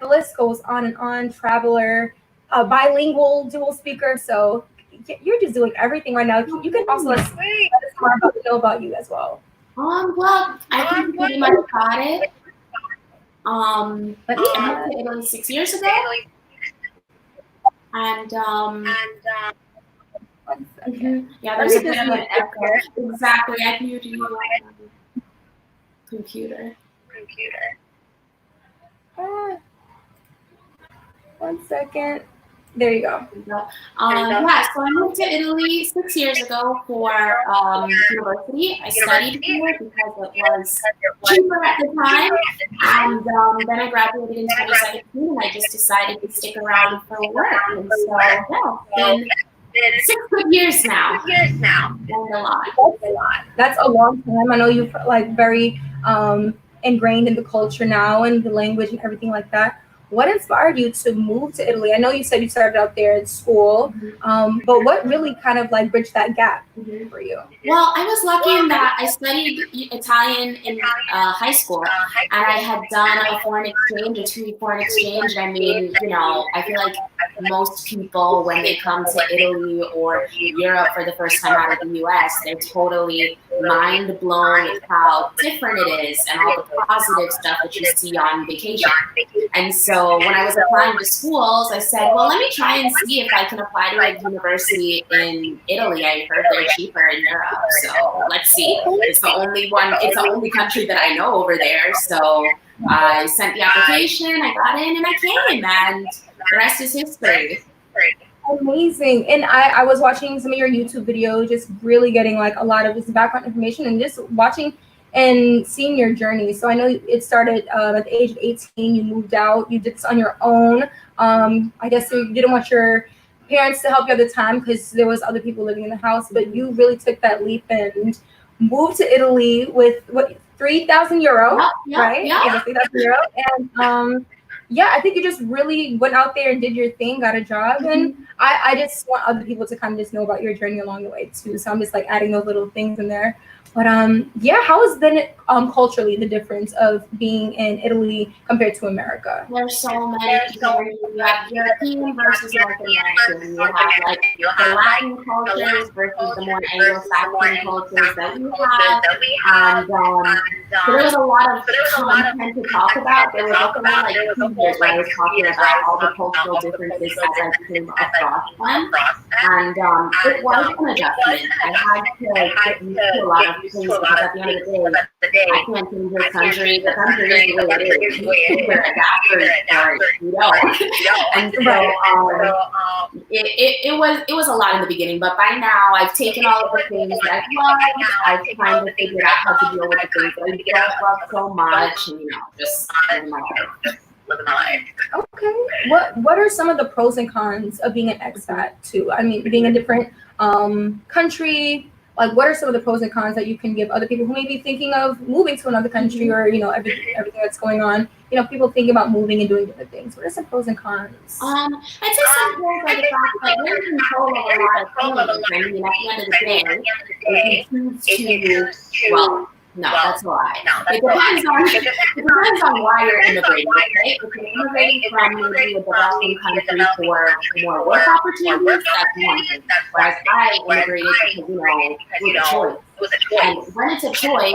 the list goes on and on. Traveler, bilingual, dual speaker. So you're just doing everything right now. You can also let us know about you as well. Well, I think pretty much got it. I moved to Italy 6 years ago, and yeah, there's a bit of an echo. Exactly, I muted you on computer. One second. There you go. Yeah, so I moved to Italy 6 years ago for university. I studied here because it was cheaper at the time, and then I graduated in 2017, and I just decided to stick around for work. And so, yeah, it's been 6 good years now. And a lot. That's a long time. I know you're like very ingrained in the culture now and the language and everything like that. What inspired you to move to Italy? I know you said you started out there at school, but what really kind of like bridged that gap for you? Well, I was lucky in that I studied Italian in high school, and I had done a foreign exchange, a 2-week foreign exchange. I mean, you know, I feel like most people, when they come to Italy or Europe for the first time out of the US, they're totally mind blown with how different it is and all the positive stuff that you see on vacation. And so when I was applying to schools, I said, well, let me try and see if I can apply to a university in Italy. I heard they're cheaper in Europe, so let's see. It's the only country that I know over there. So I sent the application, I got in, and I came, and the rest is history. Amazing. And I was watching some of your YouTube videos, just really getting like a lot of this background information and just watching and seeing your journey. So I know it started at the age of 18, you moved out, you did this on your own. I guess you didn't want your parents to help you at the time because there was other people living in the house, but you really took that leap and moved to Italy with what, 3,000 euro, right? Yeah. 3,000 euro. And yeah, I think you just really went out there and did your thing, got a job. And I just want other people to kind of just know about your journey along the way too. So I'm just like adding those little things in there. But yeah, how has been culturally the difference of being in Italy compared to America? There's so many. You have European versus North American. You have like the Latin cultures versus the more Anglo-Saxon cultures that we have. And so there was a lot of content to talk about. There was also like 2 years where I was talking about all the cultural differences as I came across them. And it was an adjustment. I had to get used to a lot of things because at the end of the day, I can't change the country. The country is the way it is. You either adapt or you don't. And so it was a lot in the beginning, but by now I've taken all of the things that I've loved. I've kind of figured out how to deal with the things that I don't love so much, and just living my life. Okay. What are some of the pros and cons of being an expat too? I mean, being a different country. Like, what are some of the pros and cons that you can give other people who may be thinking of moving to another country or, everything that's going on? People thinking about moving and doing different things. What are some pros and cons? I'd say some pros are the fact that you're in control of a lot of things. I mean, at the end of the day, if you choose to, no, that's a lie. It depends on why you're immigrating, right? If you're immigrating from maybe a developing country for more work opportunities, that's one thing. Whereas I immigrated because, it was a choice. And when it's a choice,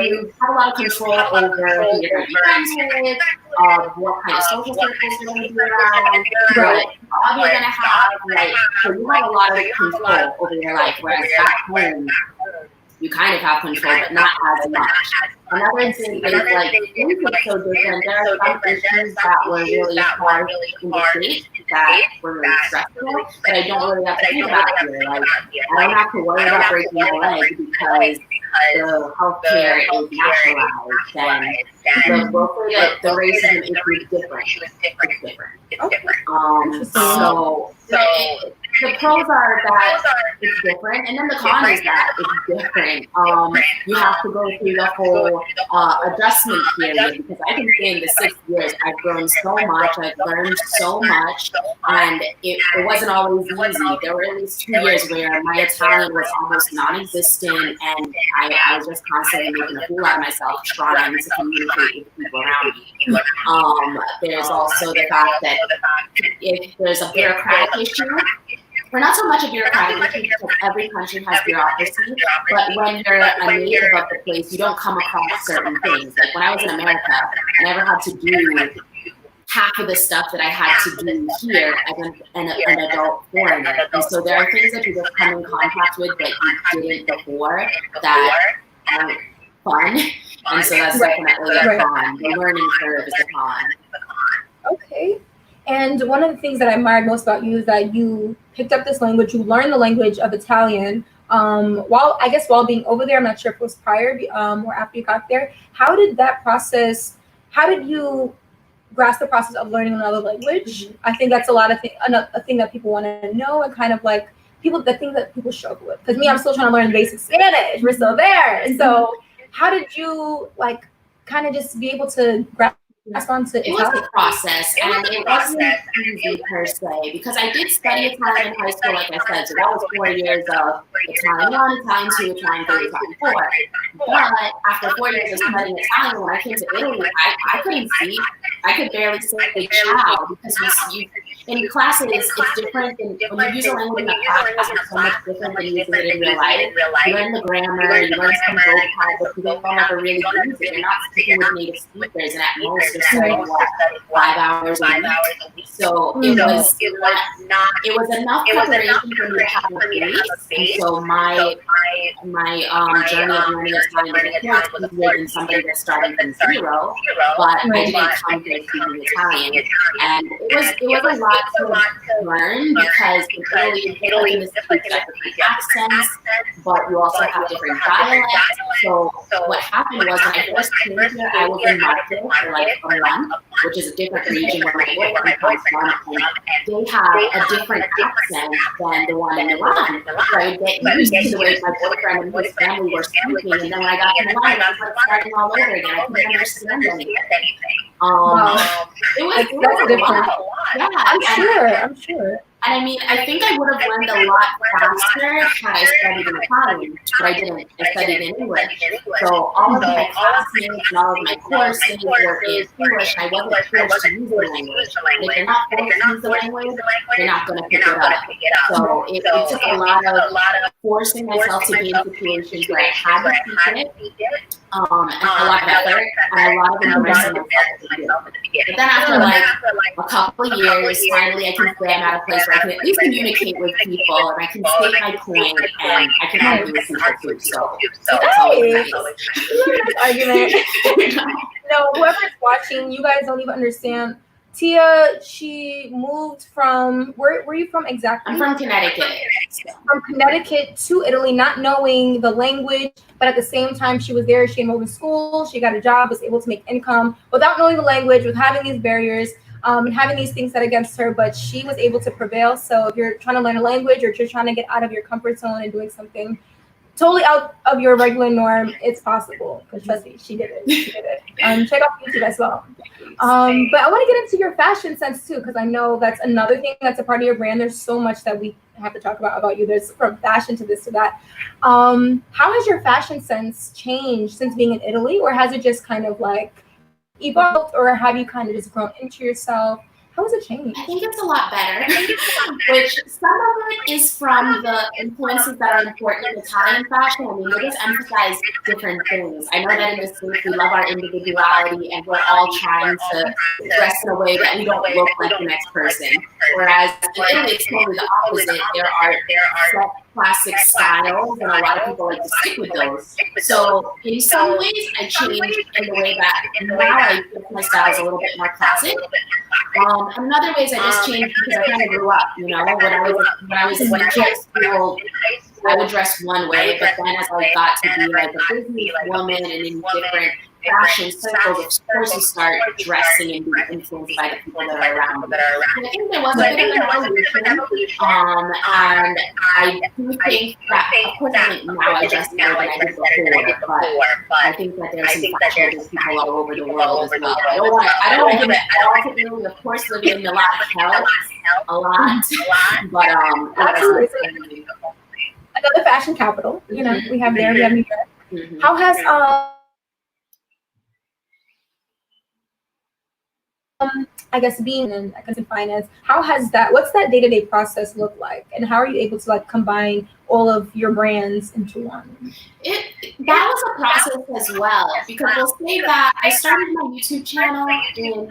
you have a lot of control over who you're going to be friends with, what kind of social circles you're going to be around, what job you're going to have, right? So you have a lot of control over your life, whereas back home, you kind of have control, but not as much. Another thing is like things are so different. There are some issues that were really hard in the States that were really stressful that I don't really have to think about here. Like I don't have to worry about breaking my leg because the healthcare is nationalized and the racism issue is different. It's different. Okay. So the pros are that it's different, and then the con is that it's different. You have to go through the whole adjustment period, because I can say in the 6 years I've grown so much, I've learned so much, and it wasn't always easy. There were at least 2 years where my Italian was almost non-existent, and I was just constantly making a fool out of myself trying to communicate with people around me. There's also the fact that if there's a bureaucratic issue, or not so much a bureaucratic issue because every country has bureaucracy, but when you're a native of the place, you don't come across certain things. Like when I was in America, I never had to do half of the stuff that I had to do here as an adult foreigner. And so there are things that you just come in contact with that you didn't before that aren't fun. And so that's definitely a con. The learning curve is a con. Okay. And one of the things that I admired most about you is that you picked up this language, you learned the language of Italian while being over there. I'm not sure if it was prior or after you got there. How did you grasp the process of learning another language? Mm-hmm. I think that's a thing that people want to know, and kind of like the things that people struggle with. Because me, I'm still trying to learn basic Spanish. We're still there. And so how did you like kind of just be able to grasp onto it? It was a process, and it wasn't easy per se, because I did study Italian in high school, like I said, so that was 4 years of Italian 1, Italian 2, Italian 3, Italian 4. But after 4 years of studying Italian, when I came to Italy, I couldn't see. I could barely say ciao, because in classes, it's different than when you use a language in a class, it's so much different than using it in real life. You learn the grammar, you learn some vocab, but you don't ever really use it. You're not speaking with native speakers, and at most you're studying 5 hours a week. So it was enough preparation for me to have a base. And so my journey of learning Italian was easier than somebody that's starting from zero, but I didn't come here speaking Italian, and it was a lot to learn, because in Italy is different accents, but you also have different dialects. So what happened was, when I first came here, I was in Market for like a month, which is a different region where my boyfriend comes from, and they have a different accent than the one in Milan. So I get used to the way my boyfriend and his family were speaking, and then when I got to Milan, I was like starting all over again. I couldn't understand anything. It was a lot. Yeah, I'm sure. And I mean, I think I would have learned a lot faster had I studied in Italian, but I didn't. I studied in English. So all of my classmates and all of my courses were in English, and I wasn't forced to use the language. And if you're not forced to use the language, you're not going to pick it up. So it took a lot of forcing myself to be in situations where I had to speak it, and a lot of effort, and a lot of immersing myself at the beginning. But then after like a couple of years, finally I can say I'm at a place where I can at least communicate with people, and I can state my point, and I can argue with people too. So that's always nice. Argument. No, whoever's watching, you guys don't even understand. Tia, she moved from, where were you from exactly? I'm from Connecticut. From Connecticut to Italy, not knowing the language, but at the same time she was there, she enrolled in school, she got a job, was able to make income without knowing the language, with having these barriers, and having these things set against her, but she was able to prevail. So if you're trying to learn a language, or you're trying to get out of your comfort zone and doing something totally out of your regular norm, it's possible. Because trust me, she did it. Check out YouTube as well. But I want to get into your fashion sense too, because I know that's another thing that's a part of your brand. There's so much that we have to talk about you. There's from fashion to this to that. How has your fashion sense changed since being in Italy, or has it just kind of like evolved, or have you kind of just grown into yourself? How has it changed? I think it's a lot better, which some of it is from the influences that are important in Italian fashion. I mean, they just emphasize different things. I know that in the States, we love our individuality, and we're all trying to dress in a way that we don't look like the next person. Whereas in Italy, it's totally the opposite. There are set classic styles, and a lot of people like to stick with those. So in some ways, I changed in the way that now I think my style is a little bit more classic. In other ways, I just changed because I kind of grew up. You know, when I was in high school, I would dress one way, but then as I got to be like a business woman and in different fashion circles, of course you start dressing and being influenced by the people that are around you. And I think there was a bit of an evolution, and I do think that, of course, I think now I dress better than I did before, but I think that there's some fashionable people all over the world as well. I don't want to give it all to you. Of course, living in a lot helps a lot, but absolutely. Another fashion capital, you know, we have there, we have New York. How has I guess being in finance, how has that, what's that day-to-day process look like, and how are you able to like combine all of your brands into one? That was a process as well, because we'll say that I started my YouTube channel in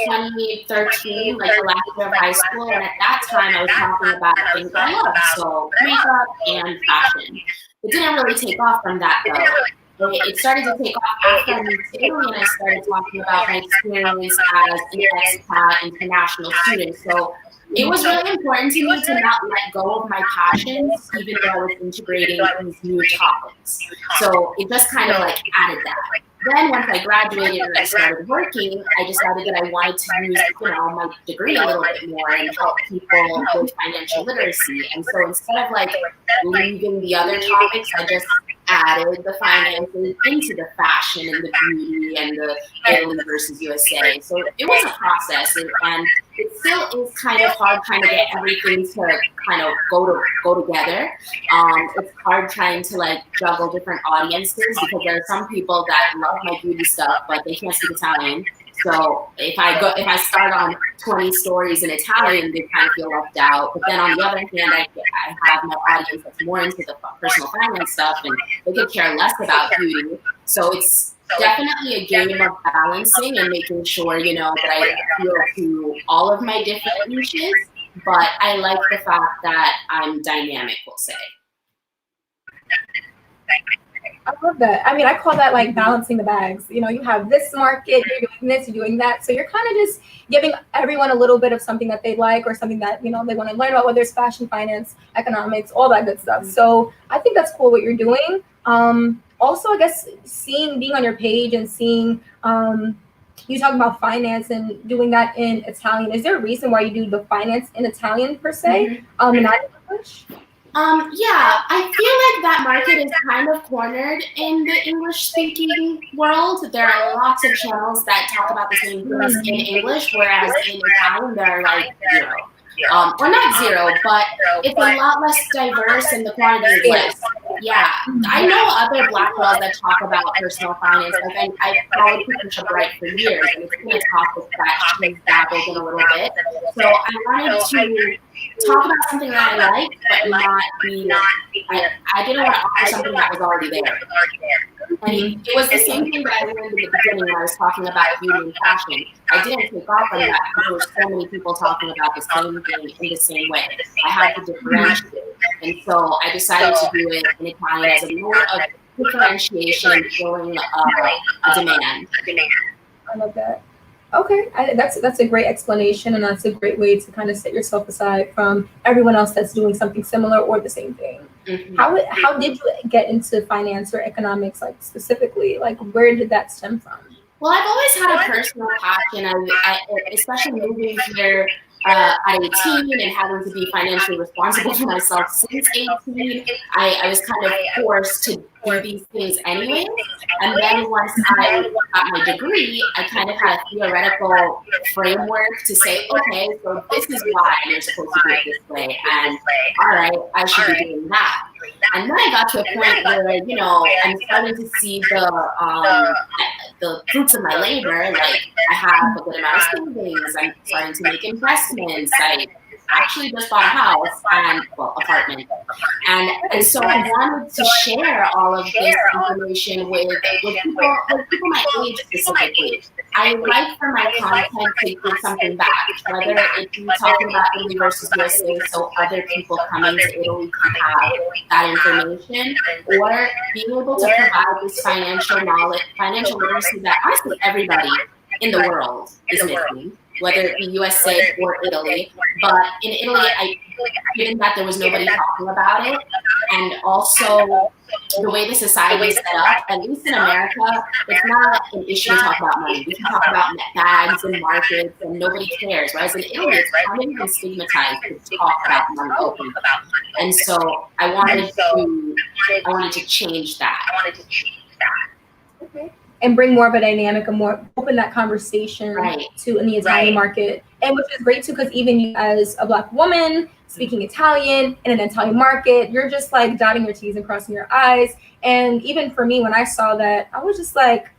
2013, like the last year of high school, and at that time I was talking about things I love, so makeup and fashion. It didn't really take off from that though. It started to take off after I moved to Italy, and I started talking about my experience as an expat international student. So it was really important to me to not let go of my passions, even though I was integrating these new topics. So it just kind of like added that. Then once I graduated and I started working, I decided that I wanted to use, you know, my degree a little bit more and help people with financial literacy. And so instead of like leaving the other topics, I just added the finances into the fashion and the beauty and the Italy versus USA. So it was a process, and it still is kind of hard trying to get everything to kind of go together. It's hard trying to like juggle different audiences, because there are some people that love my beauty stuff, but they can't speak Italian. So if I start on 20 stories in Italian, they kind of feel left out. But then on the other hand, I have my audience that's more into the personal finance stuff, and they could care less about beauty. So it's definitely a game of balancing and making sure, you know, that I appeal to all of my different niches. But I like the fact that I'm dynamic, we'll say. I love that. I mean, I call that like balancing the bags. You know, you have this market, you're doing this, you're doing that. So you're kind of just giving everyone a little bit of something that they like, or something that, you know, they want to learn about, whether it's fashion, finance, economics, all that good stuff. So I think that's cool what you're doing. Also, I guess being on your page and seeing you talk about finance and doing that in Italian. Is there a reason why you do the finance in Italian per se, and not in English? Yeah, I feel like that market is kind of cornered in the English-speaking world. There are lots of channels that talk about the same things in English, whereas in Italian there are like zero. Or not zero, but it's a lot less diverse and the quantity is less. Yeah, I know other Black girls that talk about personal finance. Like I've followed Patricia Bright for years, and it's been a topic that she's dabbled in a little bit. So I wanted to talk about something that I like, but not be. I didn't want to offer something that was already there. And it was the same thing that I learned in the beginning when I was talking about beauty and fashion. I didn't take off on that because there were so many people talking about the same thing in the same way. I had to differentiate. And so I decided to do it in Italian as a more of differentiation, filling a demand. I love that. Okay, that's a great explanation, and that's a great way to kind of set yourself aside from everyone else that's doing something similar or the same thing. How did you get into finance or economics, like specifically? Like, where did that stem from? Well, I've always had a personal passion, especially moving here at 18 and having to be financially responsible for myself since 18. I was kind of forced to do these things anyway. And then once I got my degree, I kind of had a theoretical framework to say, okay, so this is why you're supposed to do it this way. And all right, I should be doing that. And then I got to a point where, you know, I'm starting to see the fruits of my labor. Like, I have a good amount of savings. I'm starting to make investments. I actually just bought a house and apartment. And so I wanted to share all of this information with people my age specifically. I like for my content to give something back, whether it be talking about Italy versus USA, so other people coming to Italy can have that information, or being able to provide this financial knowledge, financial literacy that honestly everybody in the world is missing, whether it be USA or Italy. But in Italy, given that there was nobody talking about it, and also the way the society is set up, at least in America, it's not an issue to talk about money. We can talk about bags and markets and nobody cares. Whereas in Italy, it's kind of even stigmatized to talk about money openly. And so I wanted to change that. Okay. And bring more of a dynamic and more open that conversation to in the Italian market. And which is great too, because even you as a Black woman speaking Italian in an Italian market, you're just like dotting your T's and crossing your I's. And even for me, when I saw that, I was just like,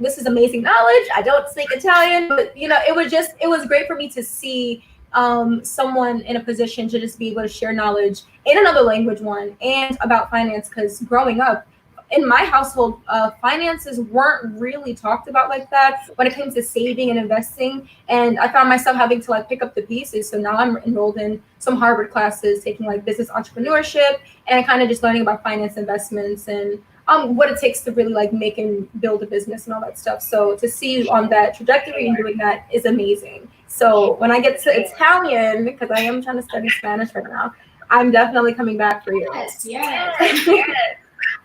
this is amazing knowledge. I don't speak Italian, but you know, it was great for me to see someone in a position to just be able to share knowledge in another language, one, and about finance, because growing up, in my household, finances weren't really talked about like that when it came to saving and investing. And I found myself having to like pick up the pieces. So now I'm enrolled in some Harvard classes, taking like business entrepreneurship and kind of just learning about finance investments and what it takes to really like make and build a business and all that stuff. So to see you on that trajectory and doing that is amazing. So when I get to Italian, because I am trying to study Spanish right now, I'm definitely coming back for you. Yes.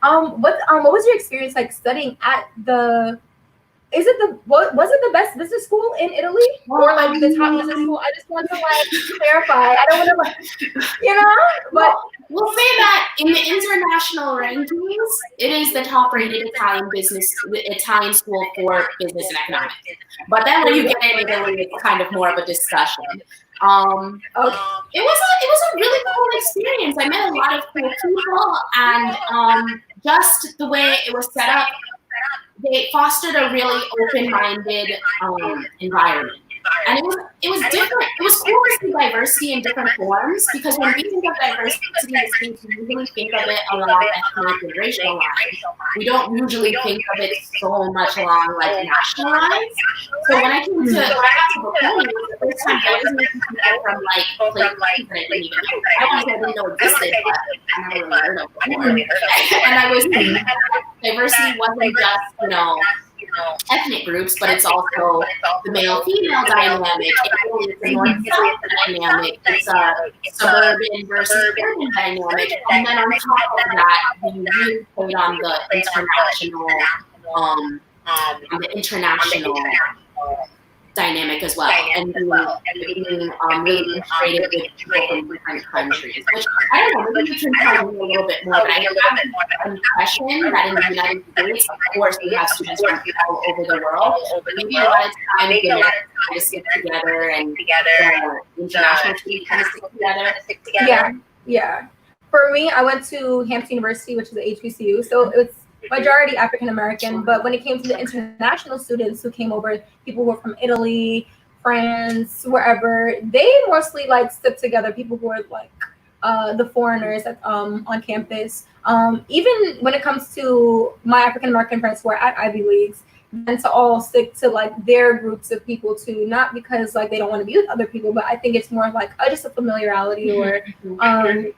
What was your experience like studying at was it the best business school in Italy or like the top business school? I just want to like clarify. I don't want to but we'll say that in the international rankings, it is the top rated Italian school for business and economics. But then when you get in Italy, it's kind of more of a discussion. It was a really cool experience. I met a lot of cool people, and just the way it was set up, they fostered a really open-minded environment. And it was different. It was cool to see diversity in different forms, because when we think of diversity in the States, we usually think of it along ethnic and racial lines. We don't usually think of it so much along like national lines. So when I came to Bocconi, it was the first time I was meeting people from like places that I didn't even know. I don't know if I didn't know existed, but I never really heard of it before. And I was diversity wasn't just, ethnic groups, but it's also the male-female dynamic, it's the north-south dynamic, it's a suburban versus urban dynamic, and then on top of that, we really played on the international dynamic as well, and being really integrated with people from different countries. Which I don't know, maybe you can tell me a little bit more, but I have an impression that in the United States, of course, we have students from all over the world. Maybe a lot of times they kind of stick together, and the international students kind of stick together. Yeah. For me, I went to Hampton University, which is a HBCU, so it's majority African American, but when it came to the international students who came over, people who were from Italy, France, wherever, they mostly like stuck together. People who were like the foreigners on campus. Even when it comes to my African American friends who are at Ivy Leagues, and to all stick to like their groups of people too, not because like they don't want to be with other people, but I think it's more like just a familiarity or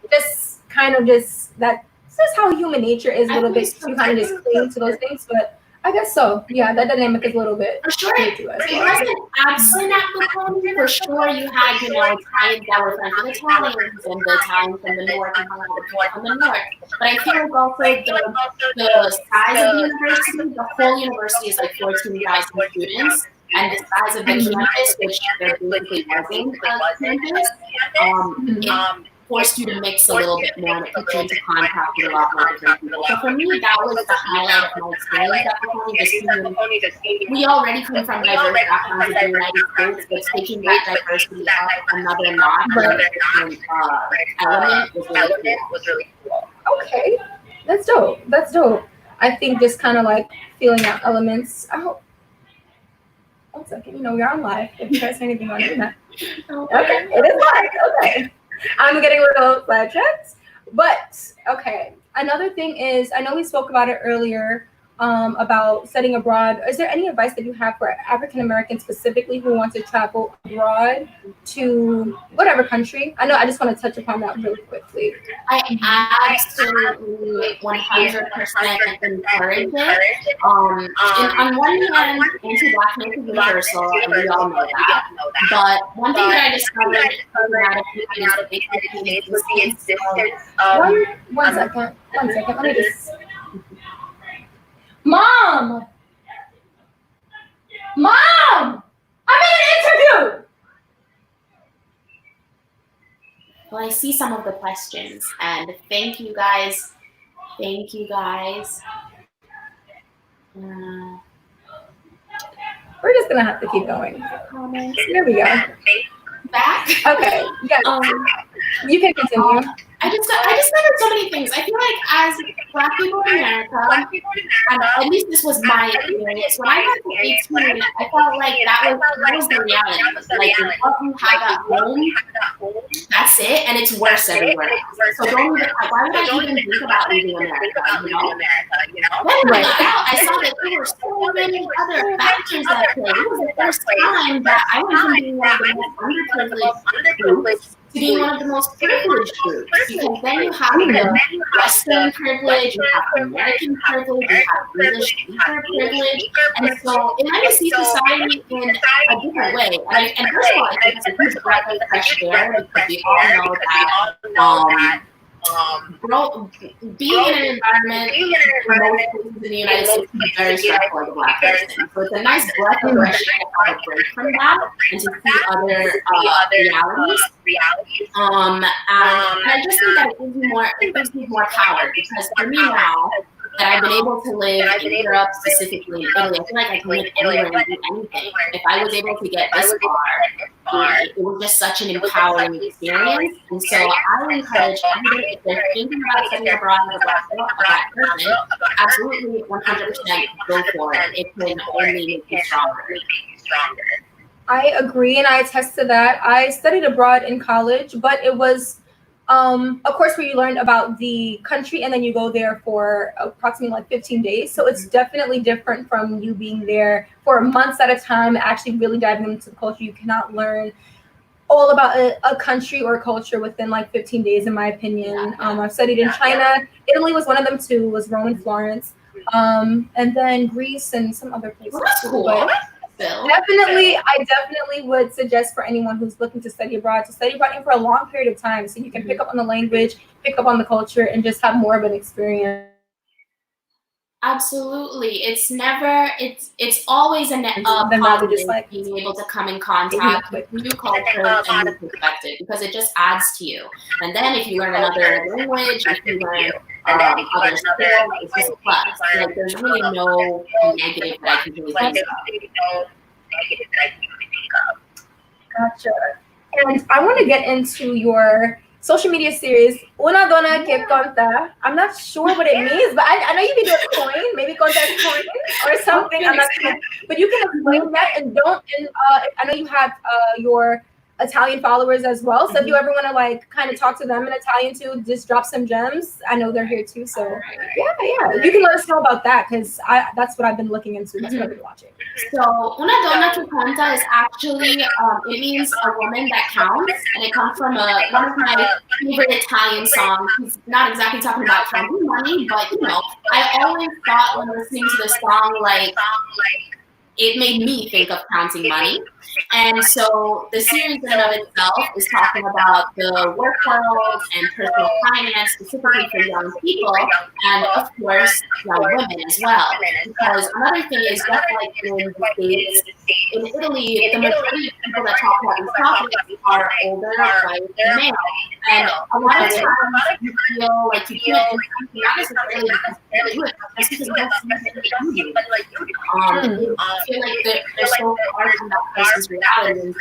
just kind of just that. This is how human nature is a little bit to kind of just cling to those things, but I guess so. Yeah, that dynamic is a little bit. For sure. It wasn't absent at Bocconi. For sure, you had, Italians that were friends with Italians and the Italians from the north and from the north. But I feel like also the size of the university, the whole university is like 14,000 students. And the size of the campus, which there basically wasn't a campus, forced you to mix a little bit more and it put you into contact with a lot more different people. So for me, that was the highlight of my experience at Bocconi. We already come from diverse backgrounds in the United States, but taking that diversity up another notch, element was really cool. Okay, that's dope. I think just kind of like feeling out elements. One second, we're on live. If you guys say anything on that. Okay, it is live. Okay. I'm getting a little sidetracked, but okay. Another thing is, I know we spoke about it earlier. about studying abroad. Is there any advice that you have for African Americans specifically who want to travel abroad to whatever country? I know I just want to touch upon that really quickly. I absolutely 100% encourage it. On one hand, anti-blackness is universal, and we all know that. But one thing that I discovered is the existence of One second. Let me just. Mom! I'm in an interview! Well, I see some of the questions, and thank you guys. We're just gonna have to keep going. There we go. Back? Okay. Yes. You can continue. I discovered so many things. I feel like as Black people in America, and at least this was my experience, when I got to 18, I felt like that was the reality. Like, what you have at home, that's it, and it's worse everywhere else. So don't even, why would I even think about leaving America, you know? When I got out, I saw that there were so many other factors at play. It was the first time that I went from being one of the most underprivileged groups to being one of the most privileged groups, because then you have the Western privilege, you have American privilege, you have English speaker privilege, and so it made me see society in a different way. And first of all, I think it's a huge breath of fresh air, because we all know that being in an environment for most places in the United States can be very stressful as a Black person. So it's a nice breath of fresh air to have a break from that and to see other realities. And I just think that it gives me more power, because for me now, that I've been able to live in Europe, specifically in Italy, I feel like I can live anywhere and do anything. If I was able to get this far, it was just such an empowering experience. And so I would encourage everybody, if they're thinking about studying abroad as a Black person, absolutely 100% go for it. It can only make you stronger. I agree, and I attest to that. I studied abroad in college, but it was of course, where you learned about the country and then you go there for approximately like 15 days. So it's definitely different from you being there for months at a time, actually really diving into the culture. You cannot learn all about a country or a culture within like 15 days, in my opinion. I've studied in China. Italy was one of them too, was Rome and Florence. And then Greece and some other places. Well, that's cool. I definitely would suggest for anyone who's looking to study abroad for a long period of time, so you can pick up on the language, pick up on the culture, and just have more of an experience. Absolutely. It's always a positive, like being able to come in contact with new cultures and new perspectives, because it just adds to you. And then if you learn another language, if you learn other skills, it's just a plus. Like, there's really no negative that I can really think of. Gotcha. And I want to get into your social media series, Una Dona Que Conta. I'm not sure what it means, but I know you can do a coin, maybe conta coin or something. I'm not sure, but you can explain that. And I know you have your Italian followers as well. So if you ever want to like kind of talk to them in Italian too, just drop some gems. I know they're here too. So yeah, you can let us know about that, because that's what I've been looking into. That's what I've been watching. So Una Donna Che Conta is actually it means a woman that counts, and it comes from one of my favorite Italian songs. He's not exactly talking about counting money, but you know, I always thought when listening to this song, like, it made me think of counting money. And so the series in and of itself is talking about the work world and personal finance, specifically for young people, and of course, young women as well. Because another thing is, just like in the States, in Italy, the majority of people that talk about these topics are older, white, and male. And a lot of times you feel like you can't do something, not necessarily because you do it, just because you don't see it in you. I feel like they're so far from that person's reality, and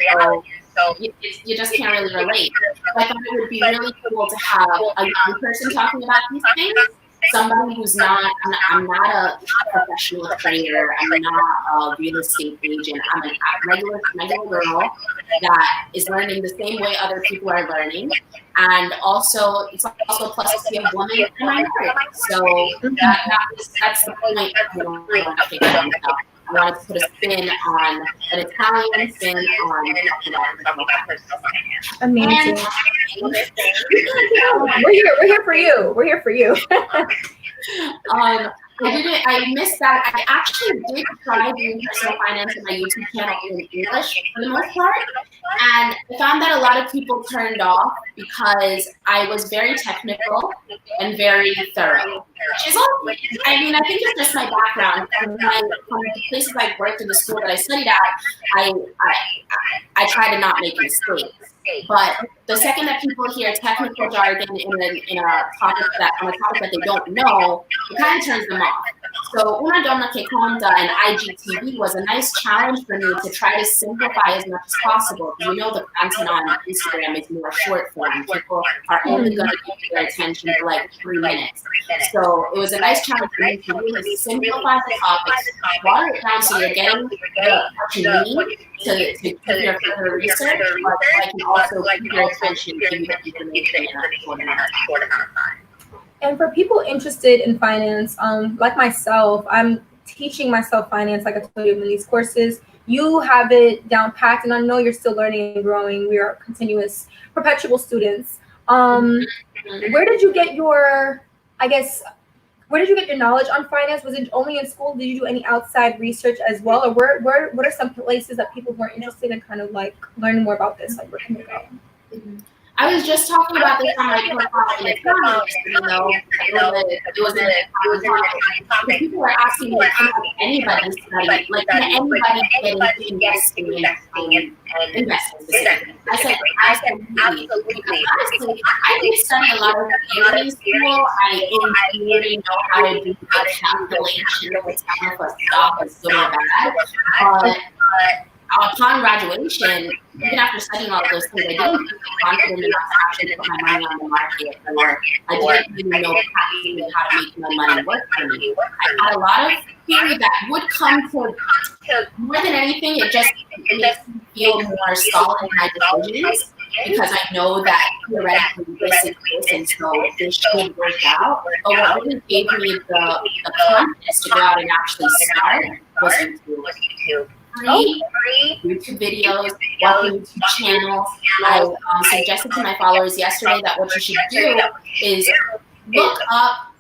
so you just can't really relate. So I thought it would be really cool to have a young person talking about these things, somebody who's not, I'm not a professional trader. I'm not a real estate agent. I'm a regular girl that is learning the same way other people are learning. And also, it's also a plus to be a woman and minority. So that's the point I want to figure out myself. I wanted to put a spin on an Italian spin on amazing. We're here for you. We're here for you. I missed that. I actually did try doing personal finance in my YouTube channel in English for the most part. And I found that a lot of people turned off because I was very technical and very thorough. Which is all, I mean, I think it's just my background. From the places I've worked in the school that I studied at, I try to not make mistakes. But the second that people hear technical jargon in a topic that they don't know, it kind of turns them off. So Una Donna Que Conta and IGTV was a nice challenge for me to try to simplify as much as possible. You know, the content on Instagram is more short form. People are only going to give their attention for like 3 minutes. So it was a nice challenge for me to really simplify the topics, water it down so you're getting what you need to do your further research, but I can also keep your attention to the information in a short amount of time. And for people interested in finance, like myself, I'm teaching myself finance, like I told you, in these courses. You have it down packed, and I know you're still learning and growing. We are continuous, perpetual students. Where did you get your, where did you get your knowledge on finance? Was it only in school? Did you do any outside research as well? Or what are some places that people who are interested in kind of like learning more about this? Like, where can they go? I was just talking about this on my profile in the comments, it was a topic. People were asking me, can anybody study, like, can anybody get into investing and investing? I said, absolutely. Because honestly, I did study a lot of theory in school. I in theory know how to do the calculation of if a stock is good or bad. But upon graduation, even after studying all of those things, I didn't feel confident enough to actually put my money on the market, or I didn't really know practically how to make my money work for me. I had a lot of theory that would come to more than anything, it just makes me feel more solid in my decisions, because I know that theoretically this is this, and so this should work out. But what really gave me the confidence to go out and actually start was YouTube. Free YouTube videos, walking YouTube channels. I suggested to my followers yesterday that what you should do is look up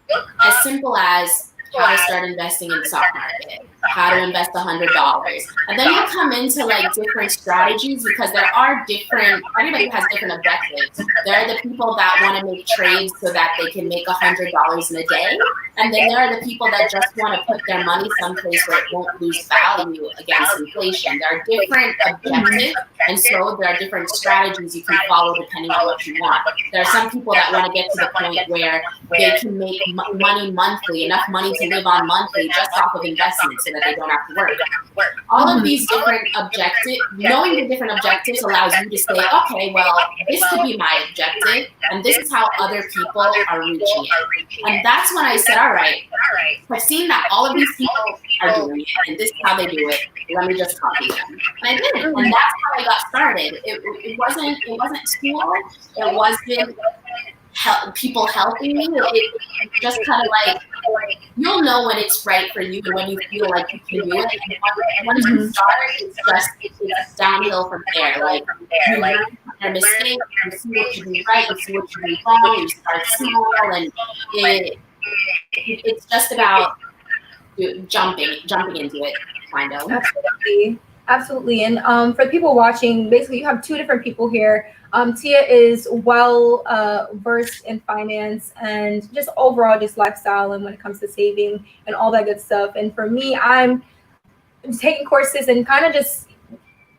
as simple as how to start investing in the stock market, how to invest $100. And then you come into like different strategies, because there are different, everybody has different objectives. There are the people that want to make trades so that they can make $100 in a day. And then there are the people that just want to put their money someplace where it won't lose value against inflation. There are different objectives, and so there are different strategies you can follow depending on what you want. There are some people that want to get to the point where they can make money monthly, enough money to live on monthly just off of investments so that they don't have to work. All of these different objectives, knowing the different objectives allows you to say, okay, well, this could be my objective, and this is how other people are reaching it. And that's when I said, all right, I've seen that all of these people are doing it, and this is how they do it. Let me just copy them. And I did, and that's how I got started. It wasn't school. It wasn't people helping me. It just kind of like, you'll know when it's right for you and when you feel like you can do it. And once you start, it's downhill from there. Like, you learn from your mistakes, you see what you do right, you see what you do wrong, you start small, and it's just about jumping into it, kind of. Absolutely. And for people watching, basically you have two different people here. Tia is well versed in finance and just overall just lifestyle, and when it comes to saving and all that good stuff. And for me, I'm taking courses and kind of just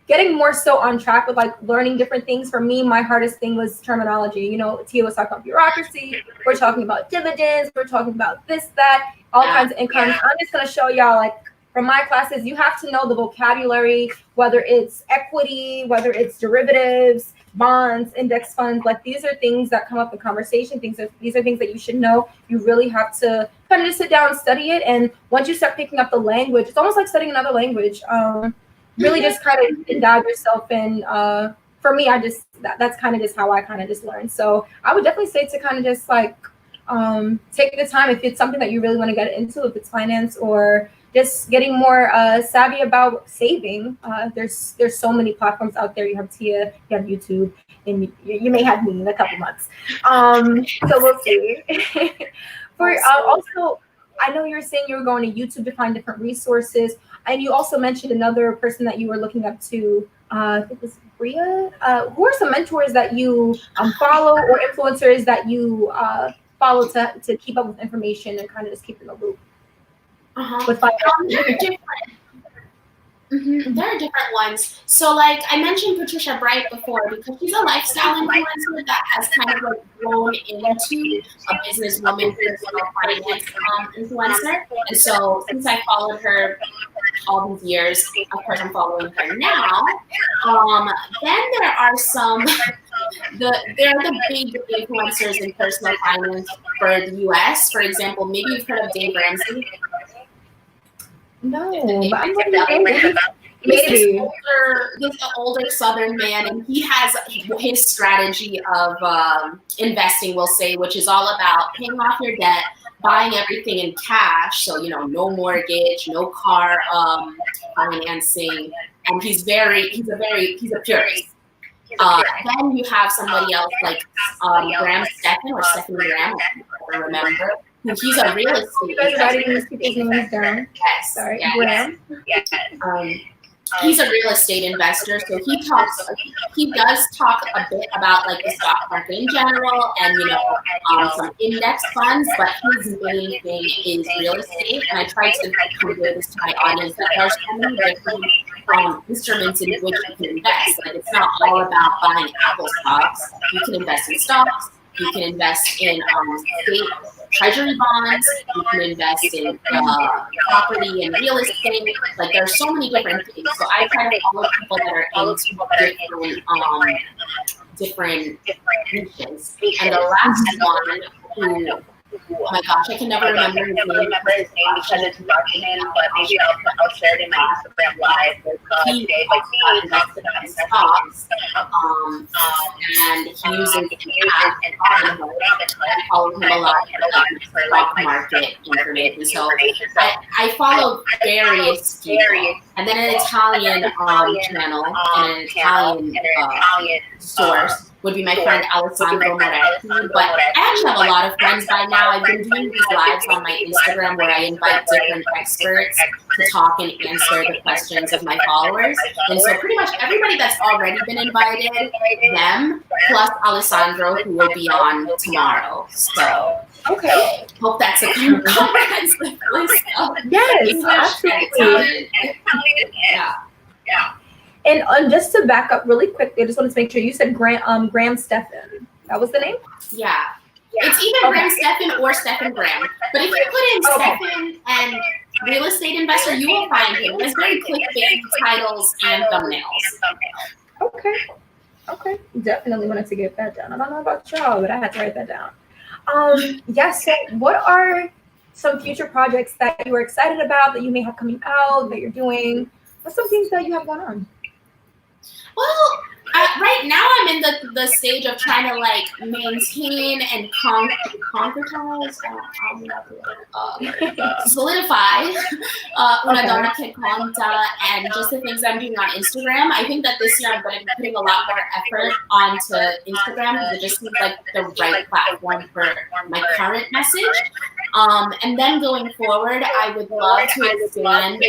getting more so on track with like learning different things. For me, my hardest thing was terminology. You know, Tia was talking about bureaucracy. We're talking about dividends. We're talking about this, that, all kinds of incomes. I'm just going to show y'all like from my classes, you have to know the vocabulary, whether it's equity, whether it's derivatives, bonds, index funds. Like these are things that come up in conversation. These are things that you should know. You really have to kind of just sit down and study it. And once you start picking up the language, it's almost like studying another language. Really just kind of endow yourself in. For me, that's kind of just how I kind of just learned. So I would definitely say to kind of just like take the time if it's something that you really want to get into, if it's finance or just getting more savvy about saving. There's so many platforms out there. You have Tia, you have YouTube, and you may have me in a couple months. So we'll see. Also, I know you were saying you were going to YouTube to find different resources, and you also mentioned another person that you were looking up to. I think it was Bria. Who are some mentors that you follow or influencers that you follow to keep up with information and kind of just keep in the loop? With there are different ones. So like I mentioned Patricia Bright before because she's a lifestyle influencer that has kind of like grown into a businesswoman personal finance influencer. And so since I followed her all these years, of course I'm following her now. Then there are some they're the big influencers in personal finance for the US. For example, maybe you've heard of Dave Ramsey. No, but I'm this older Southern man, and he has his strategy of investing, we'll say, which is all about paying off your debt, buying everything in cash, so no mortgage, no car financing, and he's a purist. Then you have somebody else like Graham Stephan or Stephan Graham, I don't remember. He's a real estate. You guys are writing these people's names down. Yes. Sorry, yes. Graham. He's a real estate investor, so he does talk a bit about like the stock market in general and some index funds, but his main thing is real estate. And I try to convey this to my audience that there are so many different instruments in which you can invest. Like it's not all about buying Apple stocks. You can invest in stocks. You can invest in state treasury bonds. You can invest in property and real estate. Like there are so many different things. So I try to follow people that are into different niches. And the last one oh my gosh, I can never remember his name because it's Russian, but maybe I'll share it in my Instagram live. He invested in stocks, and he uses an app and Robinhood. I follow him a lot for stock market information. So I follow various people, and then an Italian channel and an Italian source would be my friend Alessandro Moretti. But I actually have a lot of friends by now. I've been doing these lives on my Instagram where I invite different experts to talk and answer the questions of my followers. And so pretty much everybody that's already been invited, them, plus Alessandro, who will be on tomorrow. So okay. Hope that's a comprehensive list of yes, absolutely. Yeah. And just to back up really quickly, I just wanted to make sure you said Graham Stephan. That was the name? Yeah. It's either Graham Stephan or Stephan Graham. But if you put in Stephan and real estate investor, you will find him. There's very clickbait titles and thumbnails. Okay. Definitely wanted to get that down. I don't know about y'all, but I had to write that down. Yes. So what are some future projects that you are excited about that you may have coming out that you're doing? What's some things that you have going on? Well, right now I'm in the stage of trying to like maintain and concretize, solidify una donna che conta, and just the things I'm doing on Instagram. I think that this year I'm going to be putting a lot more effort onto Instagram because it just seems like the right platform for my current message. And then going forward, I would love to expand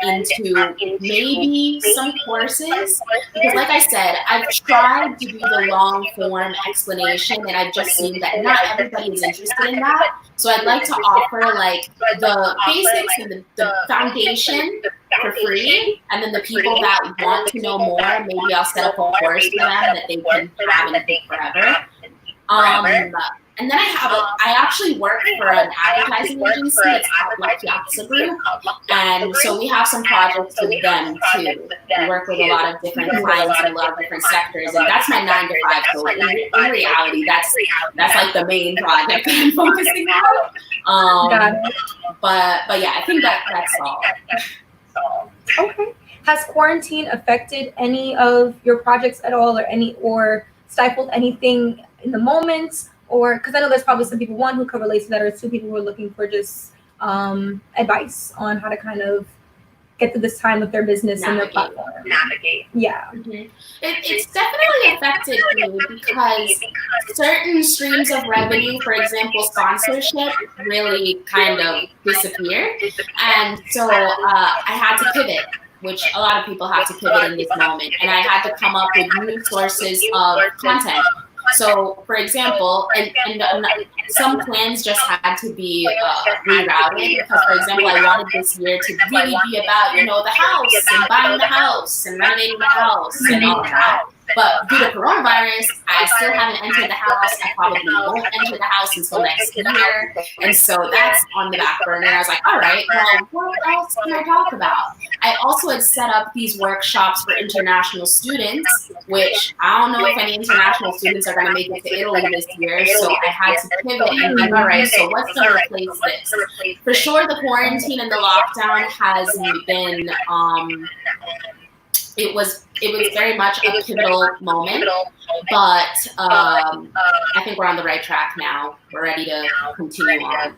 into maybe some courses because, like I said, I've tried to do the long form explanation, and I've just seen that not everybody is interested in that. So I'd like to offer like the basics and the foundation for free, and then the people that want to know more, maybe I'll set up a course for them that they can have and take forever. And then I actually work for an advertising agency. It's called La Piazza Group. And so we have some projects with them too. We work with a lot of different clients in a lot of different sectors. And that's my 9 to 5. So in reality, that's like the main project that I'm focusing on. Got it. But yeah, I think that's all. Okay. Has quarantine affected any of your projects at all, or stifled anything in the moment? Or because I know there's probably some people, one, who could relate to that, or two people who are looking for just advice on how to kind of get through this time with their business and their platform. Navigate. Yeah. Mm-hmm. It's definitely affected me because certain streams of revenue, for example, sponsorship, really kind of disappeared. And so I had to pivot, which a lot of people have to pivot in this moment. And I had to come up with new sources of content. So, for example, and some plans just had to be rerouted because, for example, I wanted this year to really be about, the house and buying the house and renovating the house and all of that. But due to coronavirus, I still haven't entered the house. I probably won't enter the house until next year. And so that's on the back burner. I was like, all right, well, what else can I talk about? I also had set up these workshops for international students, which I don't know if any international students are going to make it to Italy this year. So I had to pivot and think, all right, so what's going to replace this? For sure, the quarantine and the lockdown has been... It was very much a pivotal moment, but I think we're on the right track now. We're ready to continue on.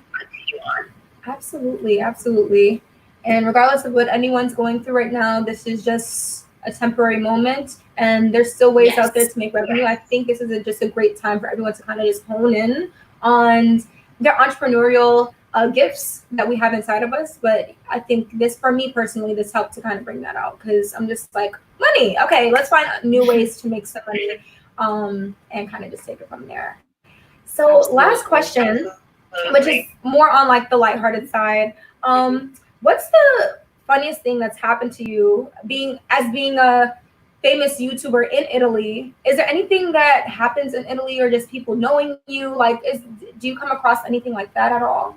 Absolutely, absolutely. And regardless of what anyone's going through right now, this is just a temporary moment, and there's still ways out there to make revenue. I think this is just a great time for everyone to kind of just hone in on their entrepreneurial gifts that we have inside of us. But I think this, for me personally, this helped to kind of bring that out, because I'm just like, money, okay, let's find new ways to make some money, and kind of just take it from there. So last question, which is more on like the lighthearted side, what's the funniest thing that's happened to you being a famous YouTuber in Italy? Is there anything that happens in Italy, or just people knowing you? Like, do you come across anything like that at all?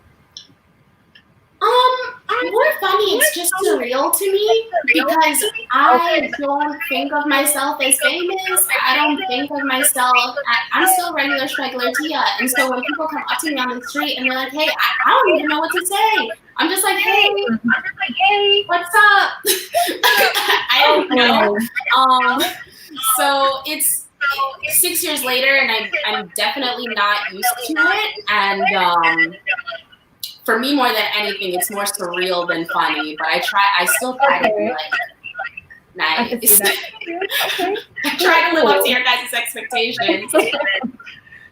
More funny, it's just surreal to me because I don't think of myself as famous. I don't think of myself, I'm still regular Tia. And so when people come up to me on the street and they're like, hey, I don't even know what to say. I'm just like, hey, what's up? I don't know. So it's 6 years later, and I'm definitely not used to it. And for me, more than anything, it's more surreal than funny. But I still try to be like nice. I try to live up to your guys' expectations.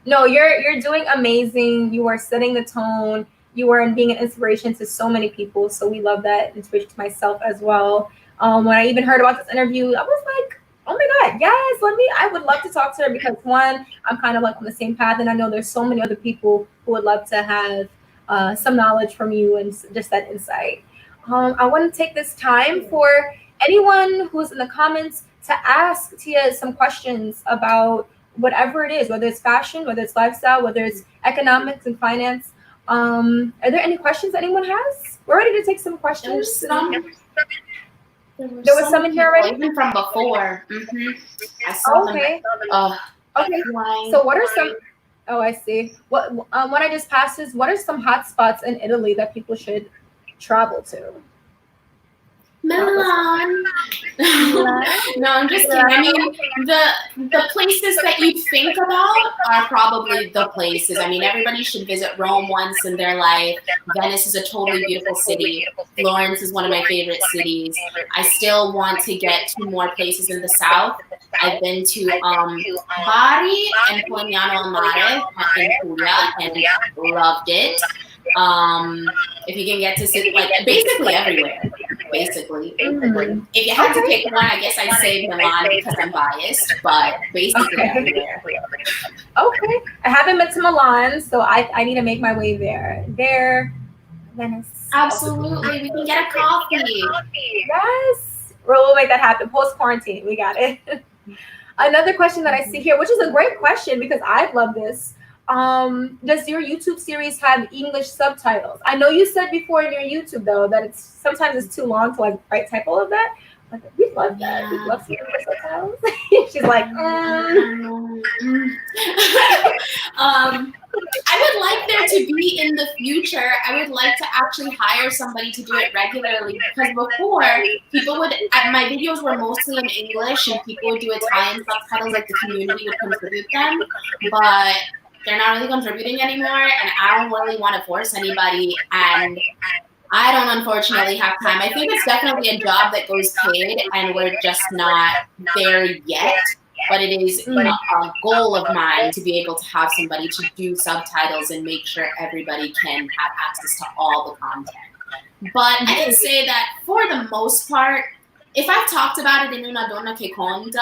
No, you're doing amazing. You are setting the tone. You are being an inspiration to so many people. So we love that. Inspiration to myself as well. When I even heard about this interview, I was like, oh my God, yes, I would love to talk to her, because one, I'm kind of like on the same path, and I know there's so many other people who would love to have some knowledge from you and just that insight. I want to take this time for anyone who's in the comments to ask Tia some questions about whatever it is, whether it's fashion, whether it's lifestyle, whether it's economics and finance. Are there any questions anyone has? We're ready to take some questions. There was some in here already? Even from before. Mm-hmm. I saw them. Okay. So what are some... Oh, I see. What I just passed is, what are some hot spots in Italy that people should travel to? Milan. No, I'm just kidding. I mean, the places that you think about are probably the places. I mean, everybody should visit Rome once in their life. Venice is a totally beautiful city. Florence is one of my favorite cities. I still want to get to more places in the south. I've been to Bari and Polignano al Mare in Puglia and loved it. If you can get to sit, like, basically everywhere. Basically. If you had to pick one, I guess I'd say Milan because I'm biased, but basically everywhere. Okay. I haven't been to Milan, so I need to make my way there. Venice. Absolutely. We can get a coffee. Yes. We'll make that happen. Post-quarantine. We got it. Another question that I see here, which is a great question because I love this. Does your YouTube series have English subtitles? I know you said before in your YouTube though that it's sometimes it's too long to like write type all of that. Like, we love that. Yeah. We love some English subtitles. She's like, I would like there to be in the future, I would like to actually hire somebody to do it regularly, because before people would, my videos were mostly in English and people would do Italian subtitles, like the community would contribute them, but they're not really contributing anymore, and I don't really want to force anybody, and I don't unfortunately have time. I think it's definitely a job that goes paid, and we're just not there yet. But it is a goal of mine to be able to have somebody to do subtitles and make sure everybody can have access to all the content. But I can say that for the most part, if I've talked about it in Una Donna Che Conta,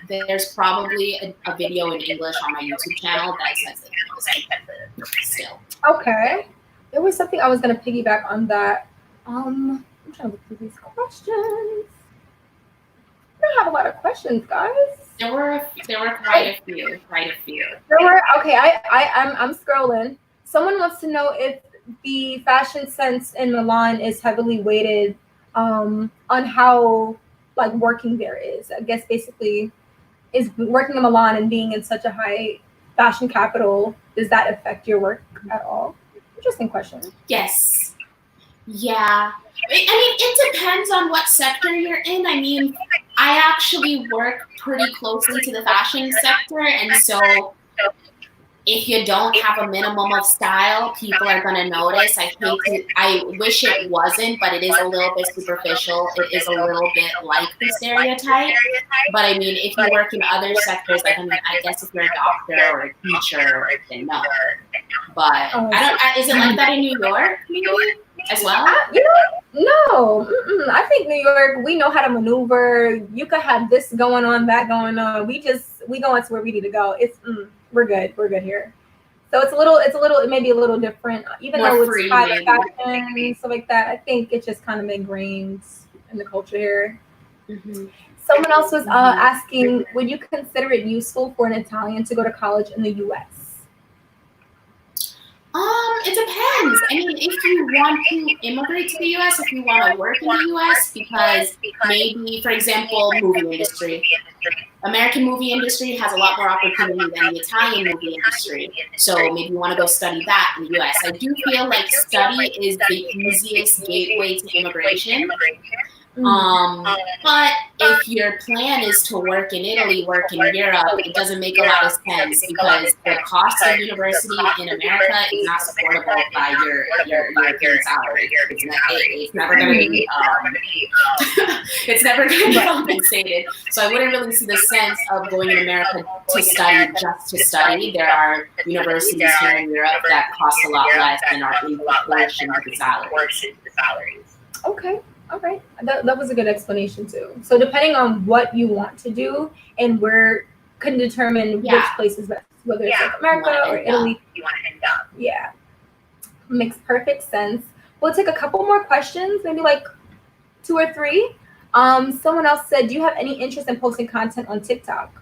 there's probably a video in English on my YouTube channel that says it still. okay. There was something I was gonna piggyback on that. I'm trying to look through these questions. We don't have a lot of questions, guys. There were quite a few. There were, okay, I'm scrolling. Someone wants to know if the fashion sense in Milan is heavily weighted on how like working there is. I guess basically is working in Milan and being in such a high fashion capital, does that affect your work at all? Interesting question. Yes. Yeah. I mean, it depends on what sector you're in. I mean, I actually work pretty closely to the fashion sector, and so if you don't have a minimum of style, people are going to notice. I wish it wasn't, but it is a little bit superficial. It is a little bit like the stereotype. But I mean, if you work in other sectors, like I guess if you're a doctor or a teacher, then no. But I don't. Is it like that in New York, maybe as well? No. I think New York, we know how to maneuver. You could have this going on, that going on. We go into where we need to go. We're good here. So it may be a little different, even More though free, it's high fashion and stuff like that. I think it's just kind of ingrained in the culture here. Mm-hmm. Someone else was asking, would you consider it useful for an Italian to go to college in the U.S.? It depends. I mean, if you want to immigrate to the U.S., if you want to work in the U.S., because maybe, for example, movie industry. American movie industry has a lot more opportunity than the Italian movie industry. So maybe you want to go study that in the U.S. I do feel like study is the easiest gateway to immigration. But if your plan is to work in Italy, work in Europe, it doesn't make a lot of sense because the cost of university in America is not supportable by your European salary. It's never going to be it's never going to be compensated. So I wouldn't really see the sense of going in America to study just to study. There are universities here in Europe that cost a lot less and are in proportion to the salaries. Okay. All right, that was a good explanation too. So depending on what you want to do and where can determine which place is best, whether it's like America or Italy. You want to end up. Yeah, makes perfect sense. We'll take a couple more questions, maybe like 2 or 3. Someone else said, do you have any interest in posting content on TikTok?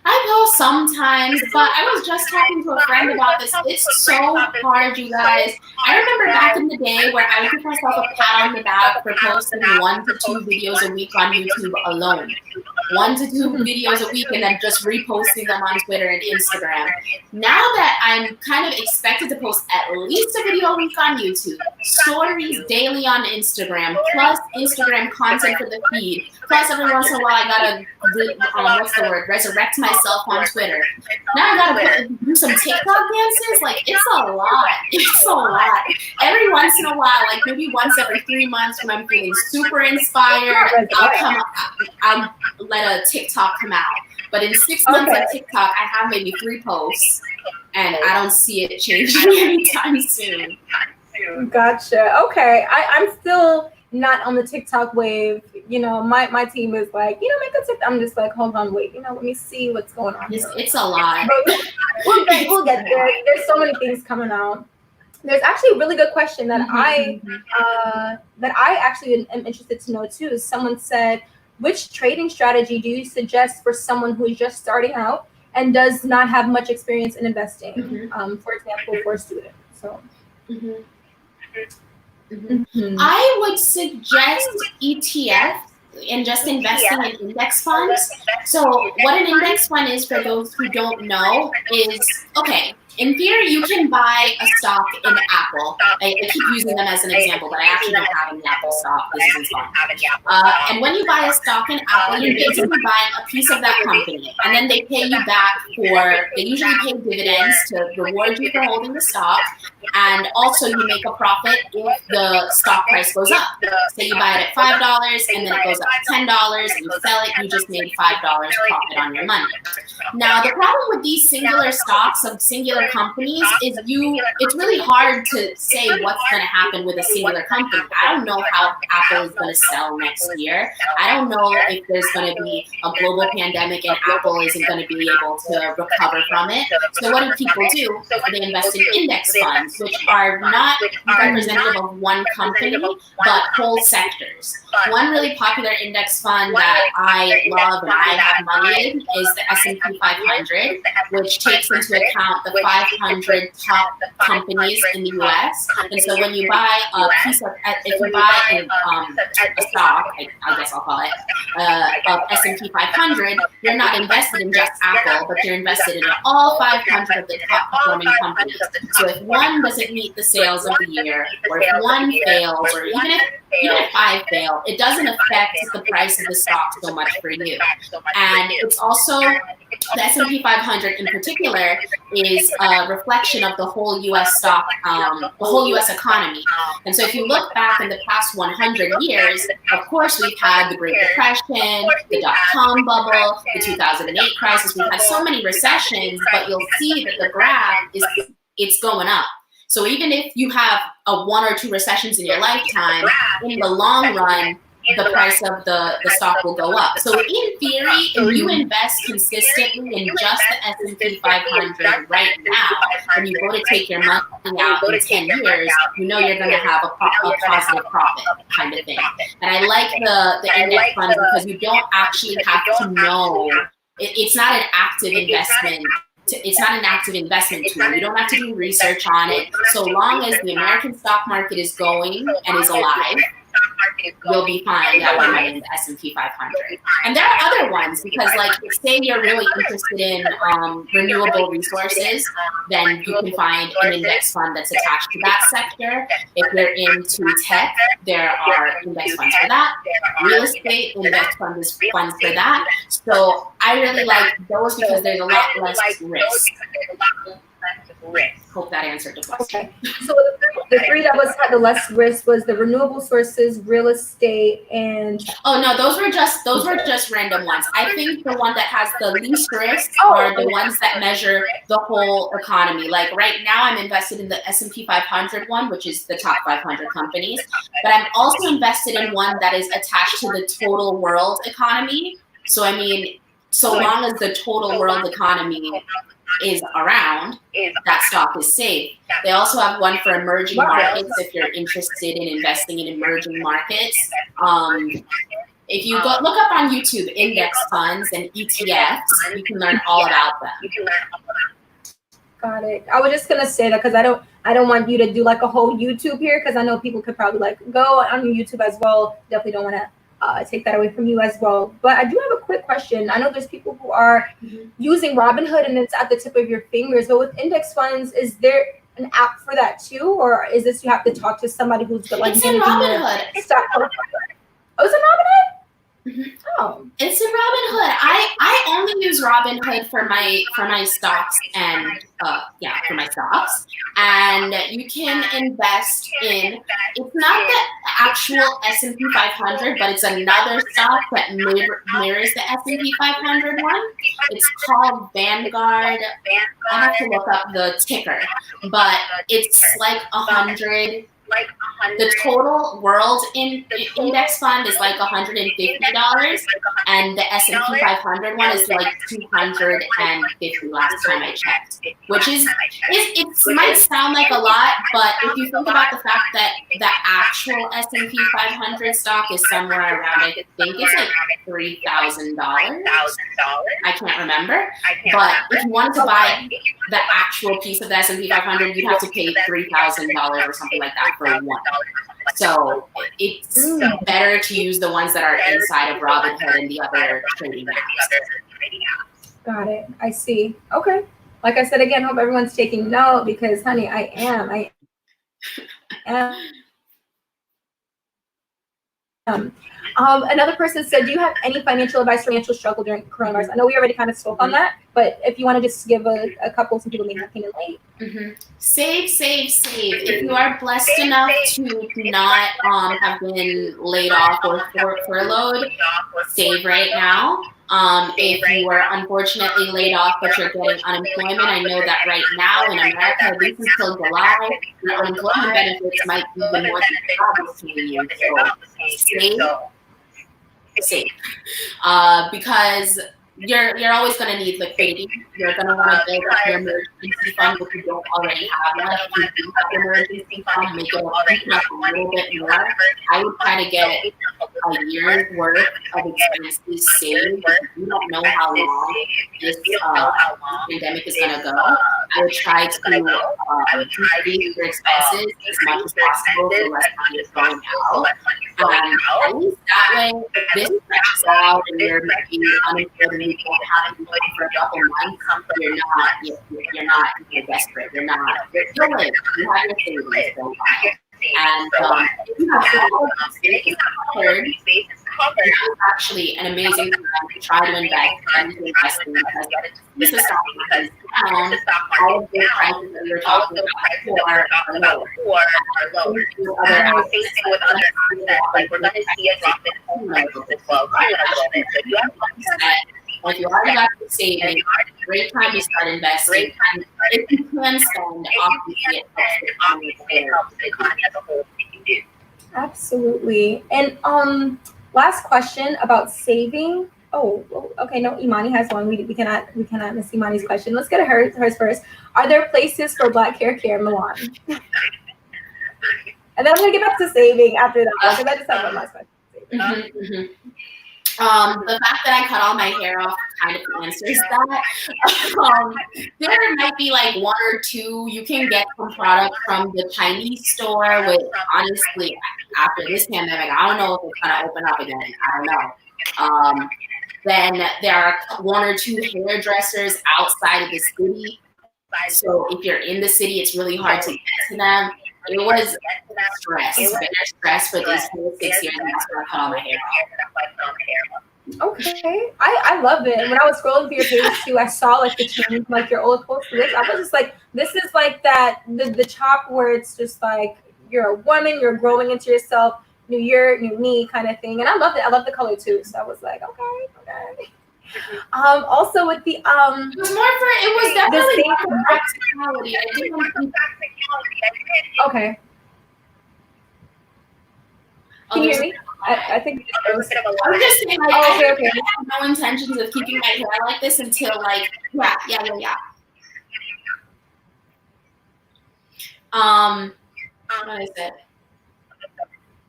I post sometimes, but I was just talking to a friend about this. It's so hard, you guys. I remember back in the day where I would give myself a pat on the back for posting 1 to 2 videos a week on YouTube alone. 1 to 2 videos a week and then just reposting them on Twitter and Instagram. Now that I'm kind of expected to post at least a video a week on YouTube, stories daily on Instagram, plus Instagram content for the feed, plus every once in a while I gotta, resurrect myself on Twitter. Now I gotta do some TikTok dances. Like, it's a lot. It's a lot. Every once in a while, like maybe once every 3 months when I'm feeling super inspired, I'll let a TikTok come out. But in 6 months of TikTok, I have maybe 3 posts, and I don't see it changing anytime soon. Gotcha. Okay, I'm still not on the TikTok wave. You know, my team is like, make a TikTok. I'm just like, hold on, wait. Let me see what's going on. It's a lot. We'll get there. There's so many things coming out. There's actually a really good question that I actually am interested to know too. Someone said, which trading strategy do you suggest for someone who is just starting out and does not have much experience in investing, Mm-hmm. for example, for a student. So Mm-hmm. Mm-hmm. I would suggest ETFs and just investing in index funds. So what an index fund is, for those who don't know, is, okay, in theory, you can buy a stock in Apple. I keep using them as an example, but I actually don't have any Apple stock. This isn't fun. And when you buy a stock in Apple, you're basically buying a piece of that company. And then they pay you back they usually pay dividends to reward you for holding the stock. And also you make a profit if the stock price goes up. So you buy it at $5 and then it goes up to $10 and you sell it, you just made $5 profit on your money. Now, the problem with these singular stocks of singular companies is it's really hard to say what's going to happen with a singular company. I don't know how Apple is going to sell next year. I don't know if there's going to be a global pandemic and Apple isn't going to be able to recover from it. So what do people do? They invest in index funds, which are not representative of one company, but whole sectors. One really popular index fund that I love and I have money in is the S&P 500, which takes into account the 500 top companies in the U.S. And so when you buy a piece of, if you buy a stock, I guess I'll call it, of S&P 500, you're not invested in just Apple, but you're invested in all 500 of the top performing companies. So if one doesn't meet the sales of the year, or if one fails, or even if 5 fail, it doesn't affect the price of the stock so much for you. And it's also, the S&P 500 in particular is a reflection of the whole U.S. stock, the whole U.S. economy. And so if you look back in the past 100 years, of course we've had the Great Depression, the dot-com bubble, the 2008 crisis. We've had so many recessions, but you'll see that the graph it's going up. So even if you have a 1 or 2 recessions in your lifetime, in the long run, the price of the stock will go up. So in theory, if you invest consistently in just the S&P 500 right now, and you go to take your money out in 10 years, you know you're going to have a positive profit kind of thing. And I like the index funds because you don't actually have to know. It's not an active investment. It's not an active investment tool. You don't have to do research on it. So long as the American stock market is going and is alive, you'll be fine in the S&P 500. And there are other ones because, like, say you're really interested in renewable resources, then you can find an index fund that's attached to that sector. If you're into tech, there are index funds for that. Real estate, index funds for that. So I really like those because there's a lot less risk. Hope that answered the question. Okay. So the 3 that had the less risk was the renewable sources, real estate, and no, those were just random ones. I think the one that has the least risk are the ones that measure the whole economy. Like right now, I'm invested in the S&P 500 one, which is the top 500 companies. But I'm also invested in one that is attached to the total world economy. So I mean, so long as the total world economy is around, that stock is safe. They also have one for emerging markets if you're interested in investing in emerging markets. If you look up on YouTube index funds and ETFs, you can learn all about them. Got it. I was just gonna say that because I don't want you to do like a whole YouTube here because I know people could probably like go on YouTube as well. Definitely don't want to take that away from you as well. But I do have a quick question. I know there's people who are using Robinhood and it's at the tip of your fingers, but with index funds, is there an app for that too? Or is this you have to talk to somebody who's like it's in Robinhood. Oh, it's in Robinhood? Mm-hmm. Oh, it's in Robinhood. I only use Robinhood for my stocks and for my stocks. And you can invest in. It's not the actual S&P 500, but it's another stock that mirrors the S&P 500 one. It's called Vanguard. I have to look up the ticker, but it's like 100. the total world index fund is like $150, and the S&P 500 one is like 250 last time I checked, which is it might sound like a lot, but if you think about the fact that the actual S&P 500 stock is somewhere around, I think it's like $3,000. I can't remember, but if you wanted to buy the actual piece of the S&P 500, you'd have to pay $3,000 or something like that for one. So it's better to use the ones that are inside of Robinhood and the other trading apps. Got it. I see. Okay. Like I said again, hope everyone's taking note because, honey, I am. Another person said, do you have any financial advice for financial struggle during coronavirus? I know we already kind of spoke on that, but if you want to just give a couple, some people may have came in late. Save. If you are blessed enough to not have been laid off or furloughed, save right now. If you were unfortunately laid off but you're getting unemployment, I know that right now in America, at least until July, the unemployment benefits might be even more than to you. So save. Because you're always going to need liquidity. You're going to want to build up your emergency fund if you don't already have one. If you do have your emergency fund, make it up a little bit more. I would try to get a year's worth of expenses saved. You don't know how long this pandemic is going to go. I would try to decrease your expenses as much as possible for less money is going out. At least that way, this stretches out and you're maybe unemployed and you don't have to wait for a couple months. You're desperate. You're good. You have your savings going on. And if you have all of these bases covered, it's actually an amazing time to try to invest and to invest in because this is stock market down. All of the prices that we were talking about before are lower. Same thing with other assets, like we're going to see a drop in home prices as well. If you already got the savings, great time to start investing. And if you can spend, obviously it helps the economy as a whole. Absolutely. And last question about saving. Oh, okay. No, Imani has one. We cannot miss Imani's question. Let's get hers first. Are there places for Black hair care in Milan? And then I'm gonna get back to saving after that because I just have one last question. The fact that I cut all my hair off kind of answers that. There might be like one or two. You can get some product from the Chinese store, which honestly, after this pandemic, I don't know if it's gonna open up again. I don't know. Then there are one or two hairdressers outside of the city. So if you're in the city, it's really hard to get to them. It was stress for these 6 years, and that's why I cut all my hair off. Okay, I love it. When I was scrolling through your page too, I saw like the change, like your old post to this. I was just like, this is like that the chop where it's just like you're a woman, you're growing into yourself, new year, new me kind of thing. And I loved it. I love the color too. So I was like, okay. Also with the it was definitely more practicality. I didn't want okay. Can you hear me? I think I was just saying, like, I have no intentions of keeping my hair like this until, like, yeah.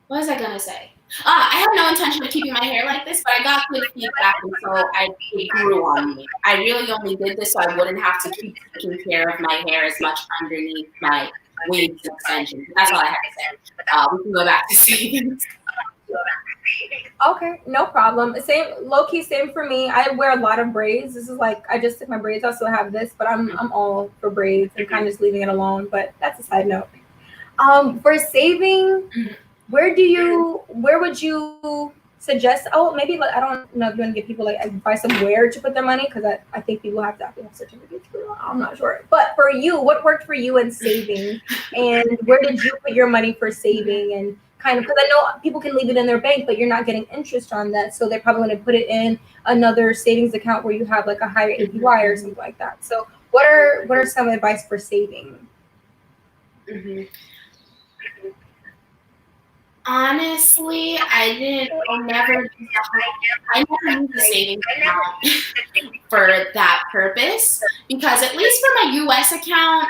What was I gonna say? I have no intention of keeping my hair like this, but I got good feedback, and so it grew on me. I really only did this so I wouldn't have to keep taking care of my hair as much underneath my wigs and extensions. That's all I have to say. We can go back to savings. Okay, no problem. Same, low key, same for me. I wear a lot of braids. This is like I just took my braids out, so I have this, but I'm all for braids and kind of just leaving it alone. But that's a side note. For saving, where would you suggest? Oh, maybe like, I don't know if you want to give people like advice on where to put their money because I think people have to have certificates. I'm not sure. But for you, what worked for you in saving, and where did you put your money for saving and kind of, because I know people can leave it in their bank, but you're not getting interest on that. So they're probably going to put it in another savings account where you have like a higher APY or something like that. So what are some advice for saving? Honestly, I never used the savings account for that purpose, because at least for my US account,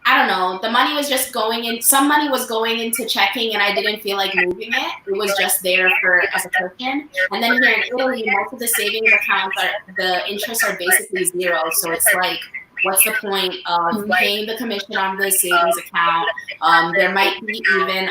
I don't know, the money was just going in, some money was going into checking and I didn't feel like moving it. It was just there for as a cushion. And then here in Italy, most of the savings accounts the interests are basically zero. So it's like, what's the point of paying the commission on the savings account? There might be even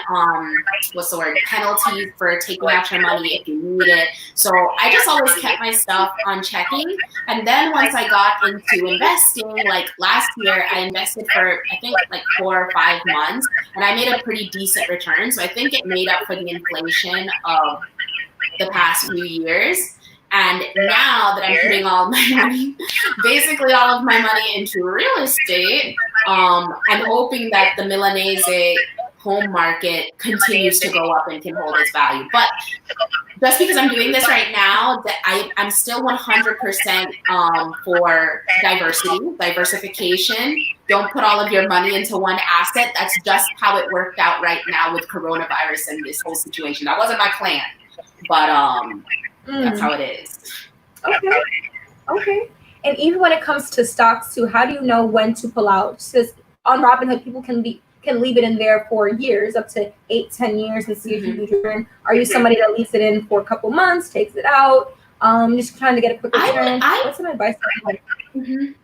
what's the word, penalties for taking out your money if you need it. So I just always kept my stuff on checking. And then once I got into investing, like last year, I invested for I think like 4 or 5 months, and I made a pretty decent return. So I think it made up for the inflation of the past few years. And now that I'm putting all my money, basically all of my money into real estate, I'm hoping that the Milanese home market continues to go up and can hold its value. But just because I'm doing this right now, that I'm still 100% for diversification. Don't put all of your money into one asset. That's just how it worked out right now with coronavirus and this whole situation. That wasn't my plan, but that's how it is. Okay. And even when it comes to stocks too, how do you know when to pull out? Because on Robinhood, people can leave it in there for years, up to 8-10 years, and see if you return. Are you somebody that leaves it in for a couple months, takes it out, just trying to get a quick return? What's some advice? I'm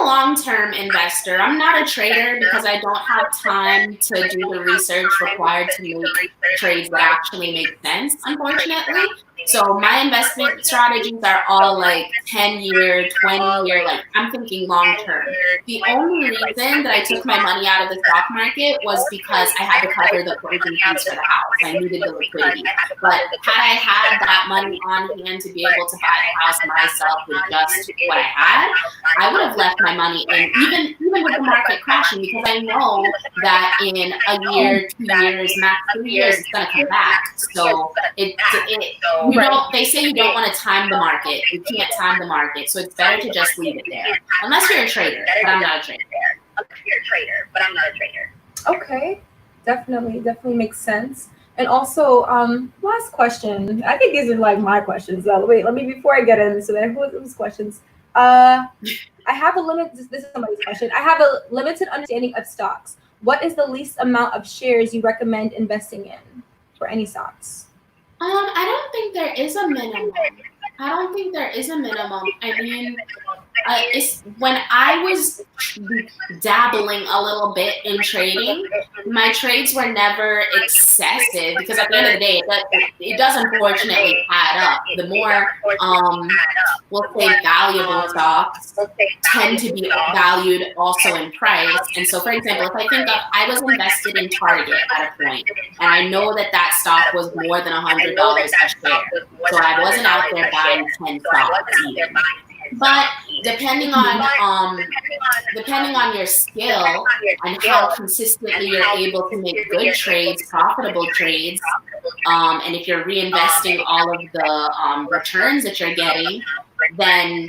a long-term investor. I'm not a trader because I don't have time to do the research required to make trades that actually make sense, unfortunately. So my investment strategies are all like 10-year, 20-year, like I'm thinking long-term. The only reason that I took my money out of the stock market was because I had to cover the closing fees for the house. I needed the liquidity. But had I had that money on hand to be able to buy the house myself with just what I had, I would have left my money in, even with the market crashing, because I know that in a year, 2 years, max 3 years, it's going to come back. So they say you don't want to time the market. You can't time the market. So it's better to just leave it there. Unless you're a trader, but I'm not a trader. Okay. Definitely makes sense. And also, last question. I think these are like my questions. Wait, let me, before I get into that, whose questions? I have a limit. This is somebody's question. I have a limited understanding of stocks. What is the least amount of shares you recommend investing in for any stocks? I don't think there is a minimum. I mean, it's when I was dabbling a little bit in trading, my trades were never excessive, because at the end of the day, it does unfortunately add up. The more, we'll say, valuable stocks tend to be valued also in price. And so, for example, if I think of, I was invested in Target at a point, and I know that stock was more than $100 a share. So I wasn't out there buying 10 stocks either. But depending on your skill and how consistently you're able to make good trades, profitable trades, and if you're reinvesting all of the returns that you're getting, then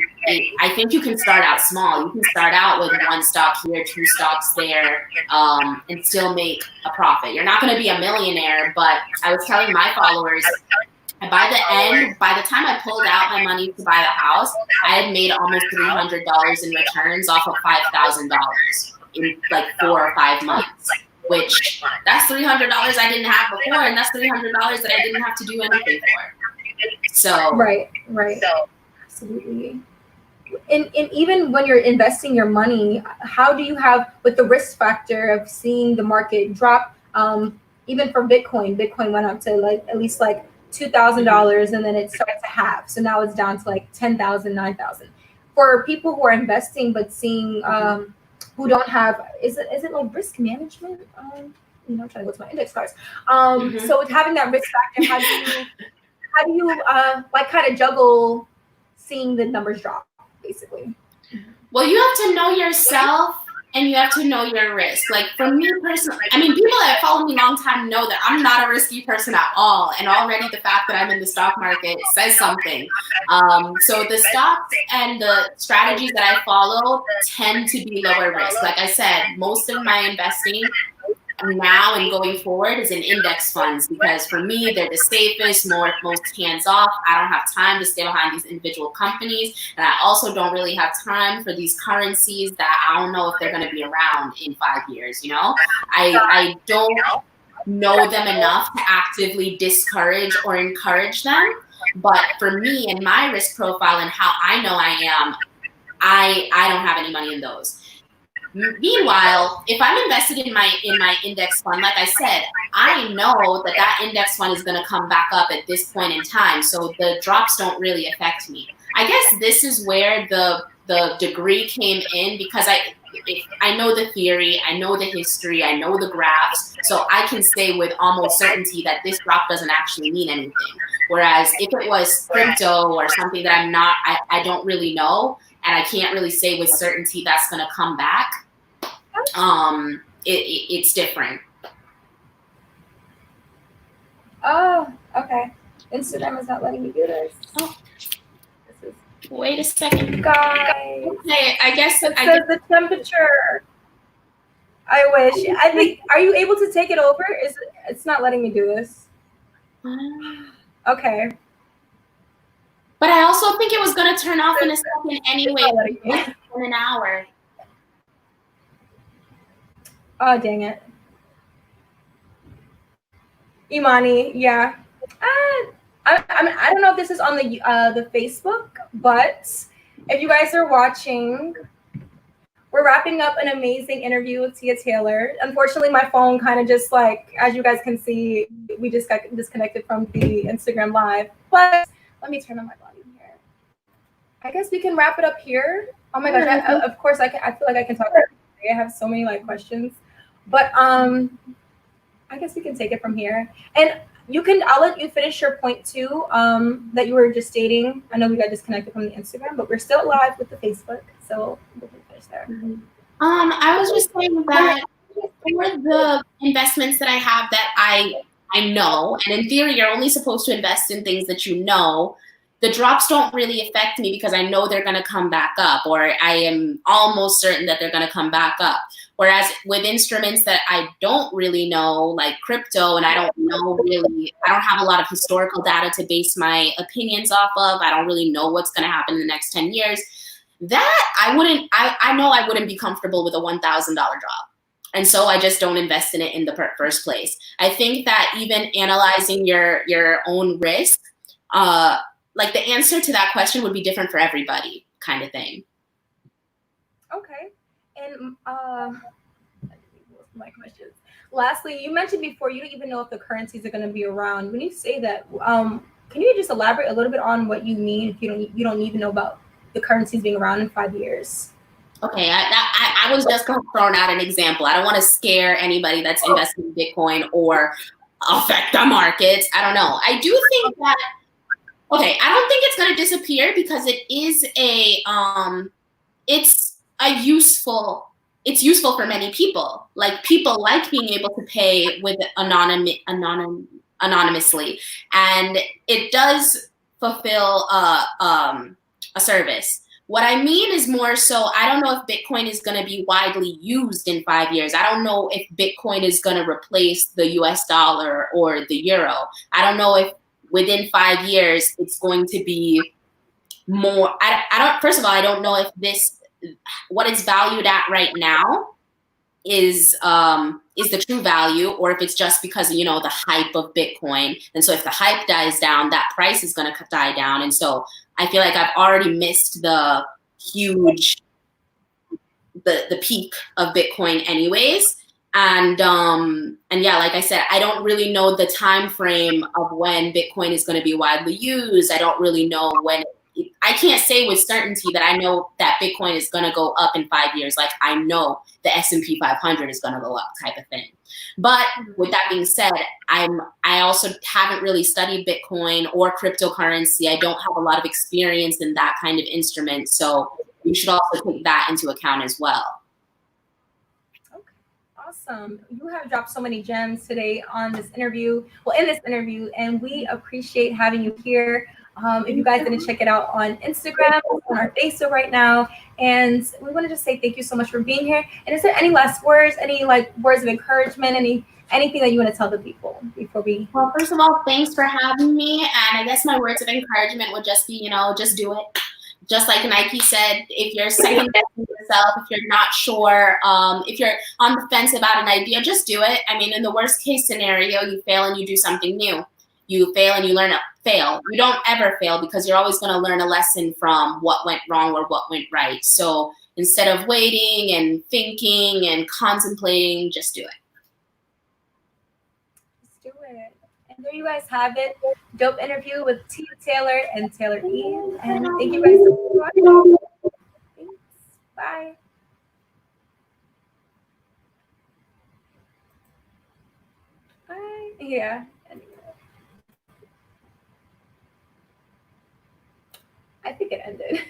I think you can start out small. You can start out with 1 stock here, 2 stocks there, and still make a profit. You're not going to be a millionaire, but I was telling my followers, by the time I pulled out my money to buy the house, I had made almost $300 in returns off of $5,000 in like 4 or 5 months, which that's $300 I didn't have before, and that's $300 that I didn't have to do anything for. So right. Absolutely. And even when you're investing your money, how do you have, with the risk factor of seeing the market drop, even for Bitcoin went up to like at least like $2,000, and then it started to halve. So now it's down to like 10,000, 9,000. For people who are investing but seeing who don't have, is it like risk management? I'm trying to go to my index cards. So with having that risk factor, how do you like kind of juggle seeing the numbers drop, basically? Well, you have to know yourself and you have to know your risk. Like for me personally, I mean, people that follow me a long time know that I'm not a risky person at all. And already the fact that I'm in the stock market says something. So the stocks and the strategies that I follow tend to be lower risk. Like I said, most of my investing, now and going forward is in index funds, because for me, they're the safest, most hands-off. I don't have time to stay behind these individual companies. And I also don't really have time for these currencies that I don't know if they're going to be around in 5 years, you know? I don't know them enough to actively discourage or encourage them. But for me and my risk profile and how I know I am, I don't have any money in those. Meanwhile, if I'm invested in my index fund, like I said, I know that index fund is going to come back up at this point in time. So the drops don't really affect me. I guess this is where the degree came in, because I know the theory, I know the history, I know the graphs, so I can say with almost certainty that this drop doesn't actually mean anything. Whereas if it was crypto or something that I don't really know, and I can't really say with certainty that's going to come back, it's different. Oh, okay. Instagram is not letting me do this. Oh. Wait a second, guys. Okay, I guess it says the temperature. I wish. I think. Are you able to take it over? It's not letting me do this. Okay. But I also think it was going to turn off in a second anyway. In an hour. Oh, dang it. Imani, yeah. I don't know if this is on the Facebook, but if you guys are watching, we're wrapping up an amazing interview with Tia Taylor. Unfortunately, my phone kind of just like, as you guys can see, we just got disconnected from the Instagram Live. But let me turn on my volume here. I guess we can wrap it up here. Oh my gosh, of course I feel like I can talk about it. I have so many like questions. But I guess we can take it from here. And I'll let you finish your point too, that you were just stating. I know we got disconnected from the Instagram, but we're still live with the Facebook, so we can finish there. I was just saying that for the investments that I have that I know, and in theory, you're only supposed to invest in things that you know, the drops don't really affect me because I know they're going to come back up, or I am almost certain that they're going to come back up. Whereas with instruments that I don't really know, like crypto, and I don't have a lot of historical data to base my opinions off of. I don't really know what's going to happen in the next 10 years. That I know I wouldn't be comfortable with a $1,000 drop. And so I just don't invest in it in the first place. I think that even analyzing your own risk, like the answer to that question would be different for everybody, kind of thing. Okay. And my questions. Lastly, you mentioned before you don't even know if the currencies are going to be around. When you say that, can you just elaborate a little bit on what you mean if you don't even know about the currencies being around in 5 years? Okay, I was just throwing out an example. I don't want to scare anybody that's investing in Bitcoin or affect the markets. I don't know. I do think that, okay, I don't think it's going to disappear because it is it's useful for many people. Like people like being able to pay with anonymously, and it does fulfill a service. What I mean is more so, I don't know if Bitcoin is going to be widely used in 5 years. I don't know if Bitcoin is going to replace the US dollar or the euro. I don't know if within 5 years it's going to be more. First of all, I don't know if what it's valued at right now is the true value, or if it's just because of, the hype of Bitcoin. And so if the hype dies down, that price is going to die down. And so I feel like I've already missed the huge, the peak of Bitcoin anyways. And yeah, like I said, I don't really know the time frame of when Bitcoin is going to be widely used. I don't really know when. I can't say with certainty that I know that Bitcoin is going to go up in 5 years. Like I know the S&P 500 is going to go up, type of thing. But with that being said, I also haven't really studied Bitcoin or cryptocurrency. I don't have a lot of experience in that kind of instrument. So you should also take that into account as well. Okay, awesome. You have dropped so many gems today on this interview. Well, in this interview, and we appreciate having you here. If you guys didn't check it out on Instagram, on our Facebook right now. And we want to just say thank you so much for being here. And is there any last words, any like words of encouragement, anything that you want to tell the people before we? Well, first of all, thanks for having me. And I guess my words of encouragement would just be, just do it. Just like Nike said, if you're second guessing yourself, if you're not sure, if you're on the fence about an idea, just do it. I mean, in the worst case scenario, you fail and you do something new. You fail and you learn to fail. You don't ever fail because you're always going to learn a lesson from what went wrong or what went right. So instead of waiting and thinking and contemplating, just do it. Just do it. And there you guys have it. Dope interview with Tia Taylor and Taylor E. And thank you guys so much for watching. Thanks. Bye. Bye. Yeah. I think it ended.